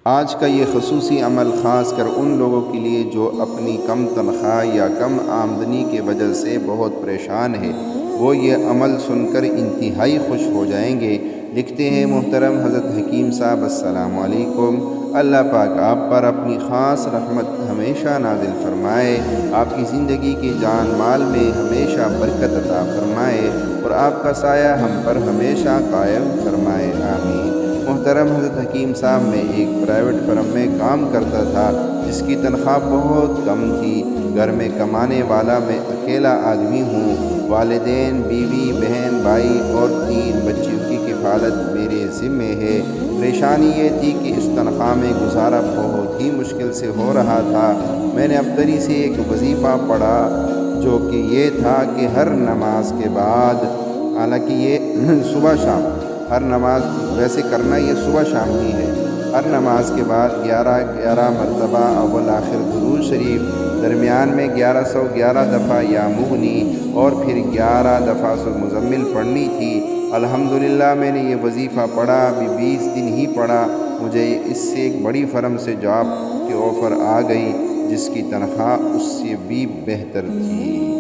آج کا یہ خصوصی عمل خاص کر ان لوگوں کے لیے جو اپنی کم تنخواہ یا کم آمدنی کے وجہ سے بہت پریشان ہے، وہ یہ عمل سن کر انتہائی خوش ہو جائیں گے۔ لکھتے ہیں محترم حضرت حکیم صاحب، السلام علیکم۔ اللہ پاک آپ پر اپنی خاص رحمت ہمیشہ نازل فرمائے، آپ کی زندگی کے جان مال میں ہمیشہ برکت عطا فرمائے اور آپ کا سایہ ہم پر ہمیشہ قائم فرمائے، آمین۔ محترم حضرت حکیم صاحب میں ایک پرائیویٹ فرم میں کام کرتا تھا جس کی تنخواہ بہت کم تھی۔ گھر میں کمانے والا میں اکیلا آدمی ہوں۔ والدین، بیوی، بہن، بھائی اور 3 بچیوں کی کفالت میرے ذمے ہے۔ پریشانی یہ تھی کہ اس تنخواہ میں گزارا بہت ہی مشکل سے ہو رہا تھا۔ میں نے ابتری سے ایک وظیفہ پڑھا جو کہ یہ تھا کہ ہر نماز کے بعد، حالانکہ یہ صبح شام، ہر نماز ویسے کرنا یہ صبح شام ہی ہے، ہر نماز کے بعد 11 مرتبہ اول آخر درود شریف، درمیان میں 1111 دفعہ یا مغنی اور پھر 11 دفعہ مزمل پڑھنی تھی۔ الحمدللہ میں نے یہ وظیفہ پڑھا، ابھی 20 دن ہی پڑھا، مجھے اس سے ایک بڑی فرم سے جاب کی آفر آ گئی جس کی تنخواہ اس سے بھی بہتر تھی۔